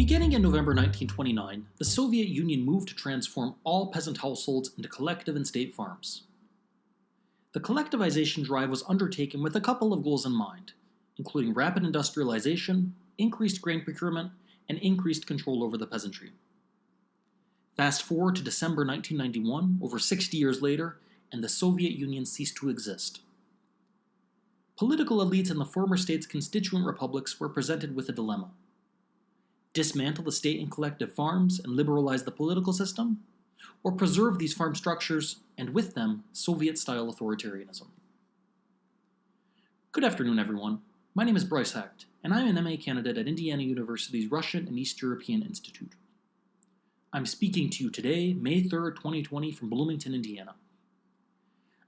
Beginning in November 1929, the Soviet Union moved to transform all peasant households into collective and state farms. The collectivization drive was undertaken with a couple of goals in mind, including rapid industrialization, increased grain procurement, and increased control over the peasantry. Fast forward to December 1991, over 60 years later, and the Soviet Union ceased to exist. Political elites in the former state's constituent republics were presented with a dilemma: dismantle the state and collective farms and liberalize the political system, or preserve these farm structures and with them Soviet-style authoritarianism. Good afternoon, everyone. My name is Bryce Hecht, and I'm an MA candidate at Indiana University's Russian and East European Institute. I'm speaking to you today, May 3rd, 2020, from Bloomington, Indiana.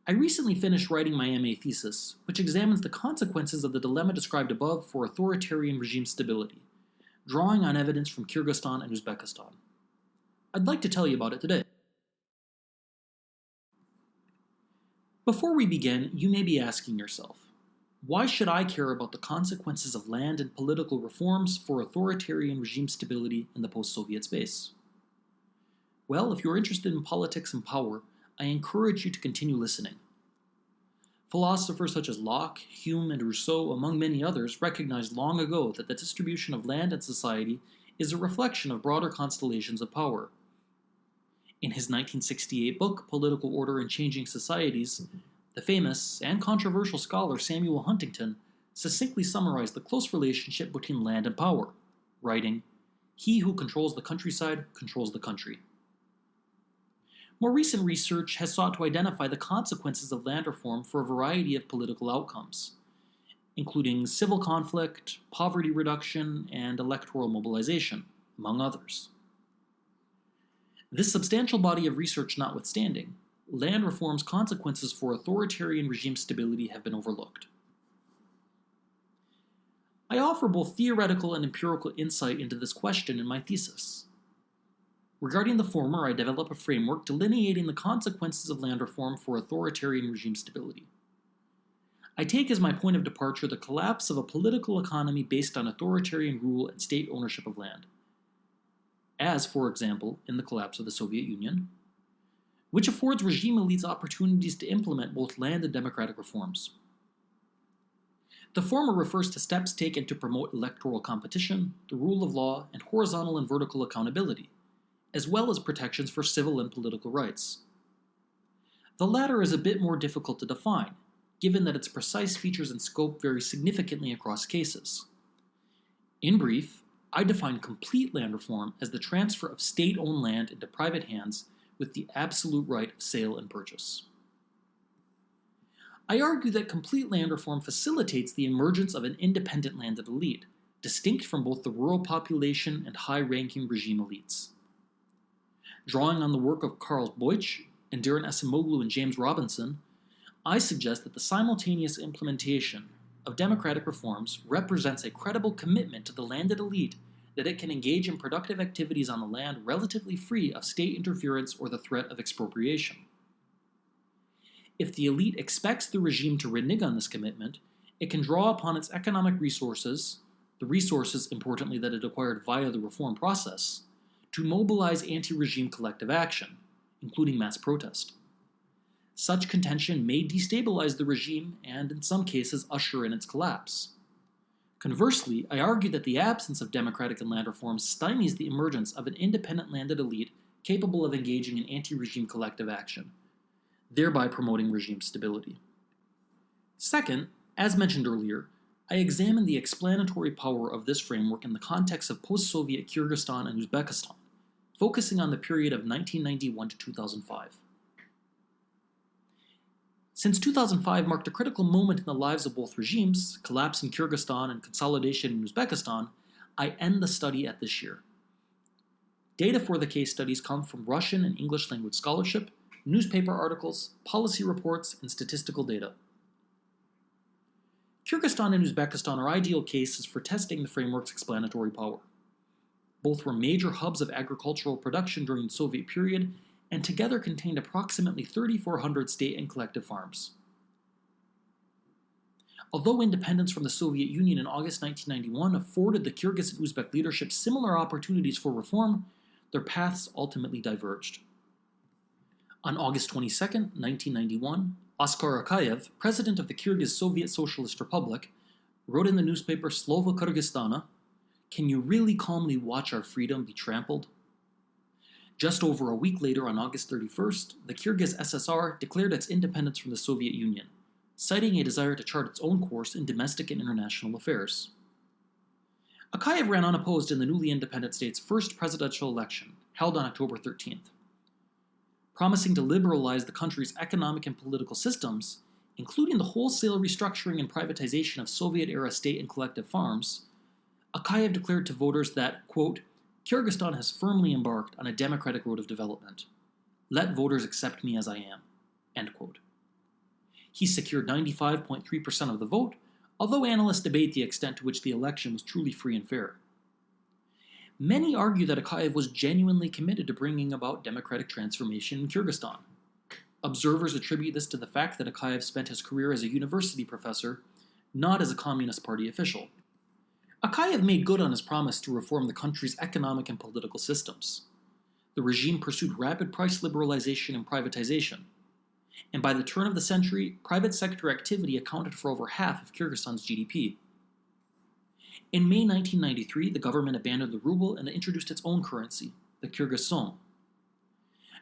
I recently finished writing my MA thesis, which examines the consequences of the dilemma described above for authoritarian regime stability, drawing on evidence from Kyrgyzstan and Uzbekistan. I'd like to tell you about it today. Before we begin, you may be asking yourself, why should I care about the consequences of land and political reforms for authoritarian regime stability in the post-Soviet space? Well, if you're interested in politics and power, I encourage you to continue listening. Philosophers such as Locke, Hume, and Rousseau, among many others, recognized long ago that the distribution of land and society is a reflection of broader constellations of power. In his 1968 book, Political Order in Changing Societies, the famous and controversial scholar Samuel Huntington succinctly summarized the close relationship between land and power, writing, "He who controls the countryside controls the country." More recent research has sought to identify the consequences of land reform for a variety of political outcomes, including civil conflict, poverty reduction, and electoral mobilization, among others. This substantial body of research notwithstanding, land reform's consequences for authoritarian regime stability have been overlooked. I offer both theoretical and empirical insight into this question in my thesis. Regarding the former, I develop a framework delineating the consequences of land reform for authoritarian regime stability. I take as my point of departure the collapse of a political economy based on authoritarian rule and state ownership of land, as, for example, in the collapse of the Soviet Union, which affords regime elites opportunities to implement both land and democratic reforms. The former refers to steps taken to promote electoral competition, the rule of law, and horizontal and vertical accountability, as well as protections for civil and political rights. The latter is a bit more difficult to define, given that its precise features and scope vary significantly across cases. In brief, I define complete land reform as the transfer of state-owned land into private hands with the absolute right of sale and purchase. I argue that complete land reform facilitates the emergence of an independent landed elite, distinct from both the rural population and high-ranking regime elites. Drawing on the work of Karl Boych, Indiran Esimoglu, and James Robinson, I suggest that the simultaneous implementation of democratic reforms represents a credible commitment to the landed elite that it can engage in productive activities on the land relatively free of state interference or the threat of expropriation. If the elite expects the regime to renege on this commitment, it can draw upon its economic resources, the resources, importantly, that it acquired via the reform process, to mobilize anti-regime collective action, including mass protest. Such contention may destabilize the regime and, in some cases, usher in its collapse. Conversely, I argue that the absence of democratic and land reforms stymies the emergence of an independent landed elite capable of engaging in anti-regime collective action, thereby promoting regime stability. Second, as mentioned earlier, I examine the explanatory power of this framework in the context of post-Soviet Kyrgyzstan and Uzbekistan, focusing on the period of 1991 to 2005. Since 2005 marked a critical moment in the lives of both regimes, collapse in Kyrgyzstan and consolidation in Uzbekistan, I end the study at this year. Data for the case studies come from Russian and English language scholarship, newspaper articles, policy reports, and statistical data. Kyrgyzstan and Uzbekistan are ideal cases for testing the framework's explanatory power. Both were major hubs of agricultural production during the Soviet period, and together contained approximately 3,400 state and collective farms. Although independence from the Soviet Union in August 1991 afforded the Kyrgyz and Uzbek leadership similar opportunities for reform, their paths ultimately diverged. On August 22, 1991, Oskar Akayev, president of the Kyrgyz Soviet Socialist Republic, wrote in the newspaper Slovo Kyrgyzstana, "Can you really calmly watch our freedom be trampled?" Just over a week later, on August 31st, the Kyrgyz SSR declared its independence from the Soviet Union, citing a desire to chart its own course in domestic and international affairs. Akayev ran unopposed in the newly independent state's first presidential election, held on October 13th. Promising to liberalize the country's economic and political systems, including the wholesale restructuring and privatization of Soviet-era state and collective farms, Akayev declared to voters that, quote, "Kyrgyzstan has firmly embarked on a democratic road of development. Let voters accept me as I am," end quote. He secured 95.3% of the vote, although analysts debate the extent to which the election was truly free and fair. Many argue that Akayev was genuinely committed to bringing about democratic transformation in Kyrgyzstan. Observers attribute this to the fact that Akayev spent his career as a university professor, not as a Communist Party official. Akayev made good on his promise to reform the country's economic and political systems. The regime pursued rapid price liberalization and privatization, and by the turn of the century, private sector activity accounted for over half of Kyrgyzstan's GDP. In May 1993, the government abandoned the ruble and introduced its own currency, the Kyrgyz som.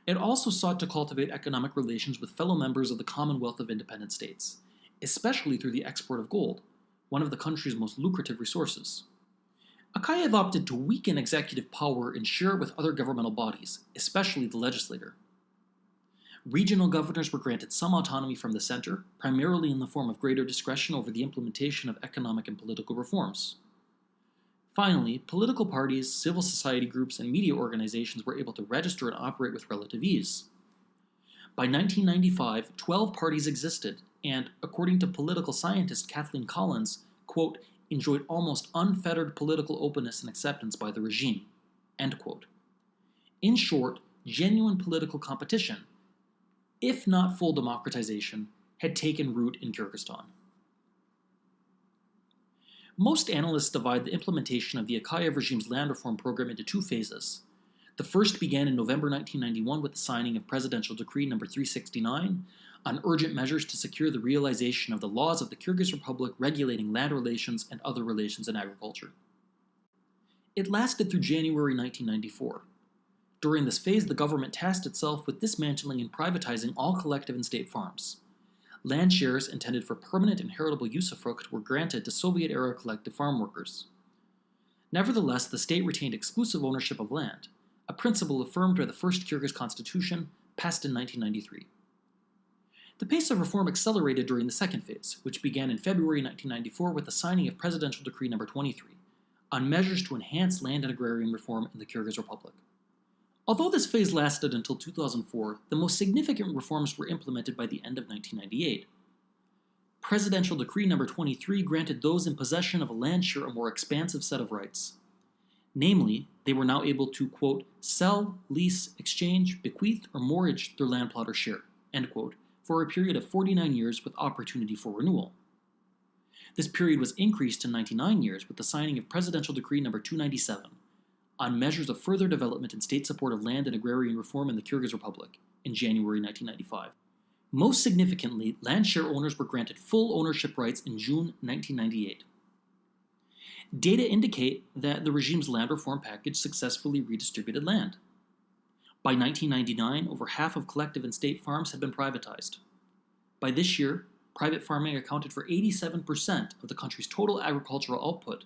It also sought to cultivate economic relations with fellow members of the Commonwealth of Independent States, especially through the export of gold, one of the country's most lucrative resources. Akayev opted to weaken executive power and share it with other governmental bodies, especially the legislature. Regional governors were granted some autonomy from the center, primarily in the form of greater discretion over the implementation of economic and political reforms. Finally, political parties, civil society groups, and media organizations were able to register and operate with relative ease. By 1995, 12 parties existed, and, according to political scientist Kathleen Collins, quote, enjoyed almost unfettered political openness and acceptance by the regime, end quote. In short, genuine political competition, if not full democratization, had taken root in Kyrgyzstan. Most analysts divide the implementation of the Akayev regime's land reform program into two phases. The first began in November 1991 with the signing of Presidential Decree No. 369 on urgent measures to secure the realization of the laws of the Kyrgyz Republic regulating land relations and other relations in agriculture. It lasted through January 1994. During this phase, the government tasked itself with dismantling and privatizing all collective and state farms. Land shares intended for permanent and heritable usufruct were granted to Soviet-era collective farm workers. Nevertheless, the state retained exclusive ownership of land, a principle affirmed by the first Kyrgyz constitution, passed in 1993. The pace of reform accelerated during the second phase, which began in February 1994 with the signing of Presidential Decree No. 23 on measures to enhance land and agrarian reform in the Kyrgyz Republic. Although this phase lasted until 2004, the most significant reforms were implemented by the end of 1998. Presidential Decree No. 23 granted those in possession of a land share a more expansive set of rights. Namely, they were now able to, quote, sell, lease, exchange, bequeath, or mortgage their land plot or share, end quote, for a period of 49 years with opportunity for renewal. This period was increased to 99 years with the signing of Presidential Decree No. 297 on measures of further development and state support of land and agrarian reform in the Kyrgyz Republic in January 1995. Most significantly, land share owners were granted full ownership rights in June 1998. Data indicate that the regime's land reform package successfully redistributed land. By 1999, over half of collective and state farms had been privatized. By this year, private farming accounted for 87% of the country's total agricultural output,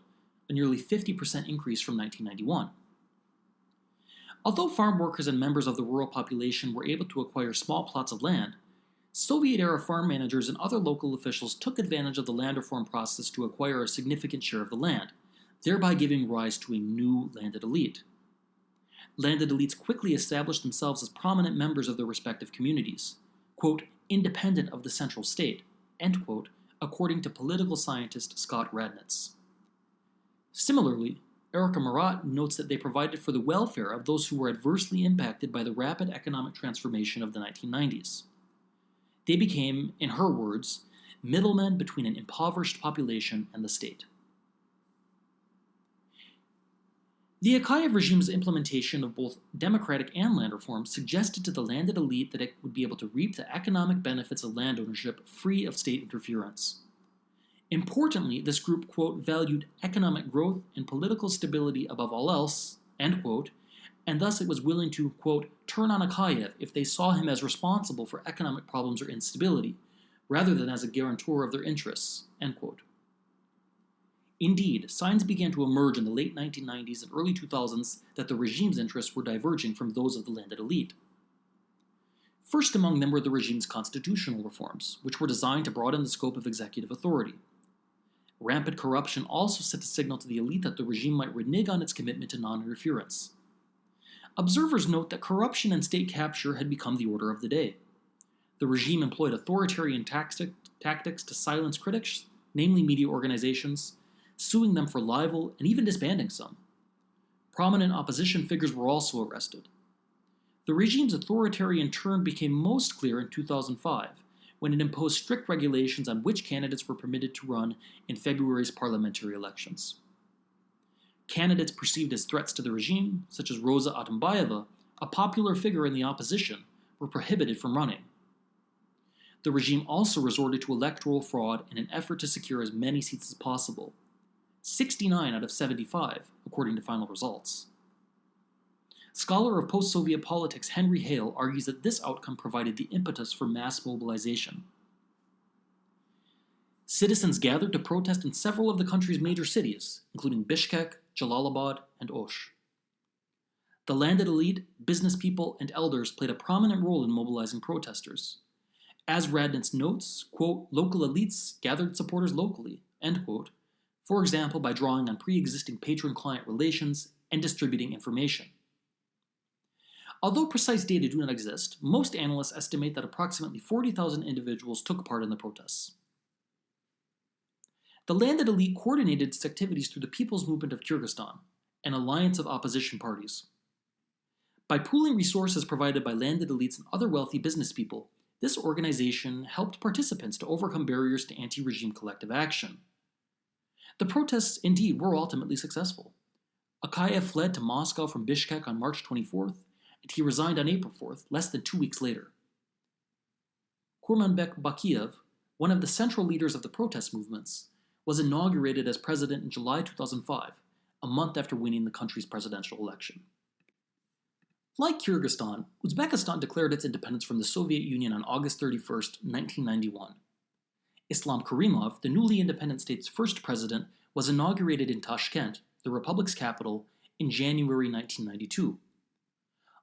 a nearly 50% increase from 1991. Although farm workers and members of the rural population were able to acquire small plots of land, Soviet-era farm managers and other local officials took advantage of the land reform process to acquire a significant share of the land, thereby giving rise to a new landed elite. Landed elites quickly established themselves as prominent members of their respective communities, quote, independent of the central state, end quote, according to political scientist Scott Radnitz. Similarly, Erica Marat notes that they provided for the welfare of those who were adversely impacted by the rapid economic transformation of the 1990s. They became, in her words, middlemen between an impoverished population and the state. The Akayev regime's implementation of both democratic and land reform suggested to the landed elite that it would be able to reap the economic benefits of land ownership free of state interference. Importantly, this group, quote, valued economic growth and political stability above all else, end quote, and thus it was willing to, quote, turn on Akayev if they saw him as responsible for economic problems or instability, rather than as a guarantor of their interests, end quote. Indeed, signs began to emerge in the late 1990s and early 2000s that the regime's interests were diverging from those of the landed elite. First among them were the regime's constitutional reforms, which were designed to broaden the scope of executive authority. Rampant corruption also sent a signal to the elite that the regime might renege on its commitment to non-interference. Observers note that corruption and state capture had become the order of the day. The regime employed authoritarian tactics to silence critics, namely media organizations, suing them for libel and even disbanding some. Prominent opposition figures were also arrested. The regime's authoritarian turn became most clear in 2005, when it imposed strict regulations on which candidates were permitted to run in February's parliamentary elections. Candidates perceived as threats to the regime, such as Rosa Atambayeva, a popular figure in the opposition, were prohibited from running. The regime also resorted to electoral fraud in an effort to secure as many seats as possible, 69 out of 75, according to final results. Scholar of post-Soviet politics Henry Hale argues that this outcome provided the impetus for mass mobilization. Citizens gathered to protest in several of the country's major cities, including Bishkek, Jalalabad, and Osh. The landed elite, business people, and elders played a prominent role in mobilizing protesters. As Radnitz notes, quote, local elites gathered supporters locally, end quote, for example by drawing on pre-existing patron-client relations and distributing information. Although precise data do not exist, most analysts estimate that approximately 40,000 individuals took part in the protests. The landed elite coordinated its activities through the People's Movement of Kyrgyzstan, an alliance of opposition parties. By pooling resources provided by landed elites and other wealthy business people, this organization helped participants to overcome barriers to anti-regime collective action. The protests, indeed, were ultimately successful. Akayev fled to Moscow from Bishkek on March 24th, and he resigned on April 4th, less than 2 weeks later. Kurmanbek Bakiev, one of the central leaders of the protest movements, was inaugurated as president in July 2005, a month after winning the country's presidential election. Like Kyrgyzstan, Uzbekistan declared its independence from the Soviet Union on August 31, 1991. Islam Karimov, the newly independent state's first president, was inaugurated in Tashkent, the republic's capital, in January 1992.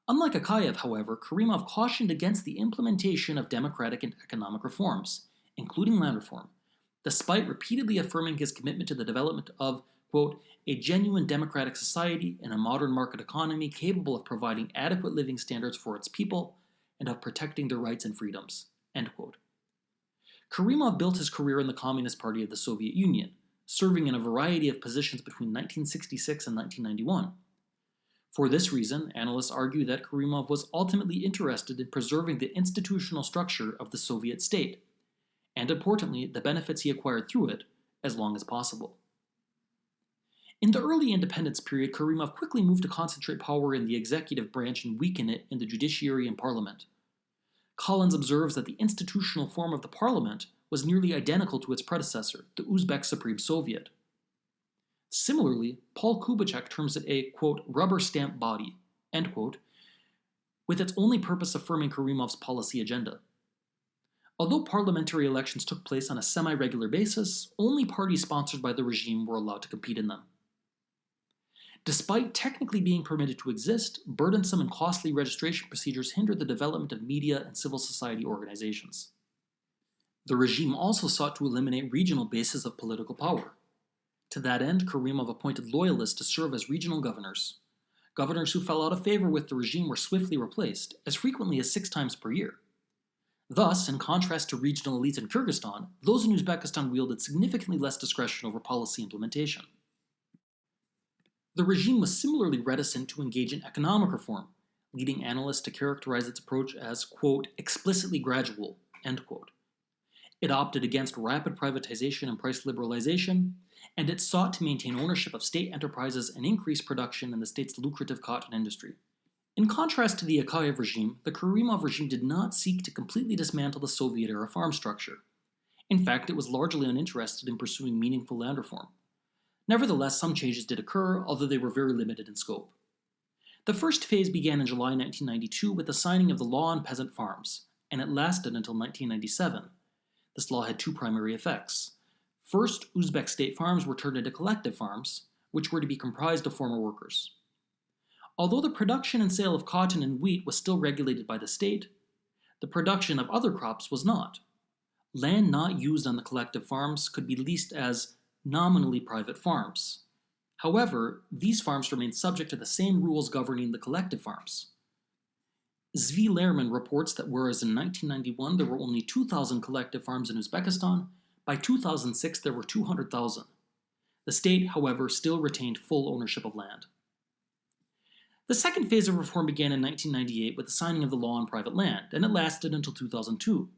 Unlike Akayev, however, Karimov cautioned against the implementation of democratic and economic reforms, including land reform, despite repeatedly affirming his commitment to the development of, quote, a genuine democratic society and a modern market economy capable of providing adequate living standards for its people and of protecting their rights and freedoms, end quote. Karimov built his career in the Communist Party of the Soviet Union, serving in a variety of positions between 1966 and 1991. For this reason, analysts argue that Karimov was ultimately interested in preserving the institutional structure of the Soviet state, and importantly, the benefits he acquired through it, as long as possible. In the early independence period, Karimov quickly moved to concentrate power in the executive branch and weaken it in the judiciary and parliament. Collins observes that the institutional form of the parliament was nearly identical to its predecessor, the Uzbek Supreme Soviet. Similarly, Paul Kubitschek terms it a, quote, rubber stamp body, end quote, with its only purpose affirming Karimov's policy agenda. Although parliamentary elections took place on a semi-regular basis, only parties sponsored by the regime were allowed to compete in them. Despite technically being permitted to exist, burdensome and costly registration procedures hindered the development of media and civil society organizations. The regime also sought to eliminate regional bases of political power. To that end, Karimov appointed loyalists to serve as regional governors. Governors who fell out of favor with the regime were swiftly replaced, as frequently as 6 times per year. Thus, in contrast to regional elites in Kyrgyzstan, those in Uzbekistan wielded significantly less discretion over policy implementation. The regime was similarly reticent to engage in economic reform, leading analysts to characterize its approach as, quote, explicitly gradual, end quote. It opted against rapid privatization and price liberalization, and it sought to maintain ownership of state enterprises and increase production in the state's lucrative cotton industry. In contrast to the Akayev regime, the Karimov regime did not seek to completely dismantle the Soviet-era farm structure. In fact, it was largely uninterested in pursuing meaningful land reform. Nevertheless, some changes did occur, although they were very limited in scope. The first phase began in July 1992 with the signing of the Law on Peasant Farms, and it lasted until 1997. This law had two primary effects. First, Uzbek state farms were turned into collective farms, which were to be comprised of former workers. Although the production and sale of cotton and wheat was still regulated by the state, the production of other crops was not. Land not used on the collective farms could be leased as nominally private farms. However, these farms remained subject to the same rules governing the collective farms. Zvi Lerman reports that whereas in 1991 there were only 2,000 collective farms in Uzbekistan, by 2006 there were 200,000. The state, however, still retained full ownership of land. The second phase of reform began in 1998 with the signing of the Law on Private Land, and it lasted until 2002.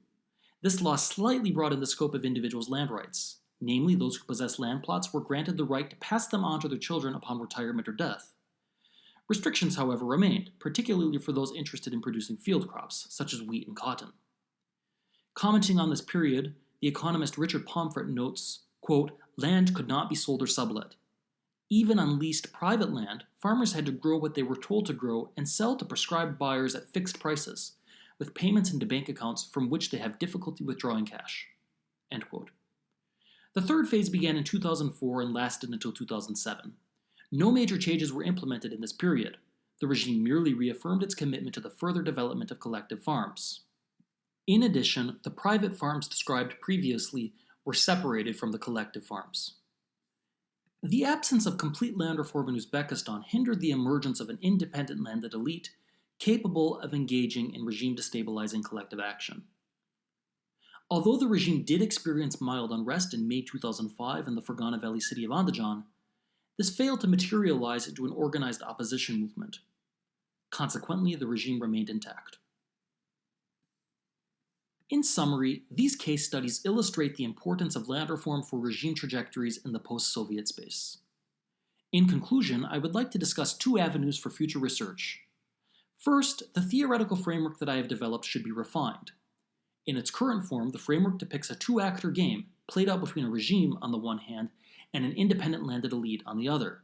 This law slightly broadened the scope of individuals' land rights. Namely, those who possess land plots were granted the right to pass them on to their children upon retirement or death. Restrictions, however, remained, particularly for those interested in producing field crops, such as wheat and cotton. Commenting on this period, the economist Richard Pomfret notes, quote, "Land could not be sold or sublet. Even on leased private land, farmers had to grow what they were told to grow and sell to prescribed buyers at fixed prices, with payments into bank accounts from which they have difficulty withdrawing cash." End quote. The third phase began in 2004 and lasted until 2007. No major changes were implemented in this period. The regime merely reaffirmed its commitment to the further development of collective farms. In addition, the private farms described previously were separated from the collective farms. The absence of complete land reform in Uzbekistan hindered the emergence of an independent landed elite capable of engaging in regime-destabilizing collective action. Although the regime did experience mild unrest in May 2005 in the Fergana Valley city of Andijan, this failed to materialize into an organized opposition movement. Consequently, the regime remained intact. In summary, these case studies illustrate the importance of land reform for regime trajectories in the post-Soviet space. In conclusion, I would like to discuss two avenues for future research. First, the theoretical framework that I have developed should be refined. In its current form, the framework depicts a two-actor game played out between a regime on the one hand and an independent landed elite on the other.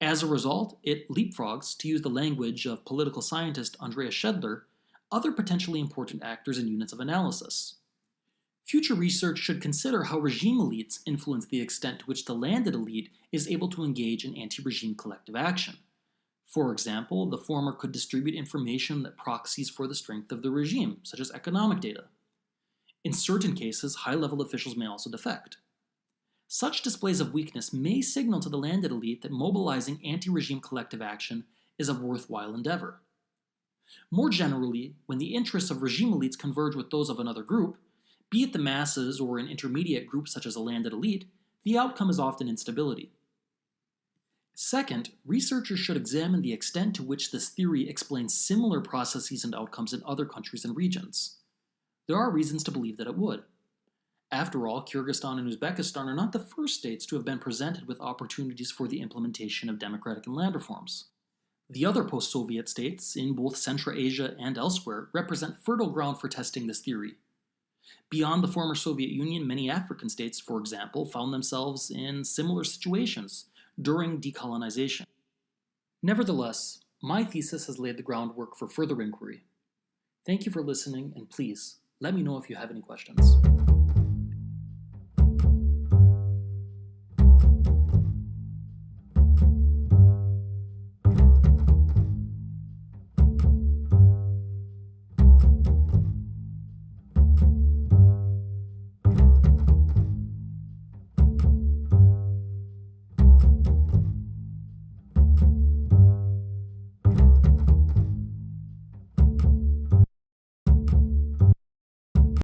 As a result, it leapfrogs, to use the language of political scientist Andreas Schedler, other potentially important actors and units of analysis. Future research should consider how regime elites influence the extent to which the landed elite is able to engage in anti-regime collective action. For example, the former could distribute information that proxies for the strength of the regime, such as economic data. In certain cases, high-level officials may also defect. Such displays of weakness may signal to the landed elite that mobilizing anti-regime collective action is a worthwhile endeavor. More generally, when the interests of regime elites converge with those of another group, be it the masses or an intermediate group such as a landed elite, the outcome is often instability. Second, researchers should examine the extent to which this theory explains similar processes and outcomes in other countries and regions. There are reasons to believe that it would. After all, Kyrgyzstan and Uzbekistan are not the first states to have been presented with opportunities for the implementation of democratic and land reforms. The other post-Soviet states, in both Central Asia and elsewhere, represent fertile ground for testing this theory. Beyond the former Soviet Union, many African states, for example, found themselves in similar situations during decolonization. Nevertheless, my thesis has laid the groundwork for further inquiry. Thank you for listening, and please, let me know if you have any questions.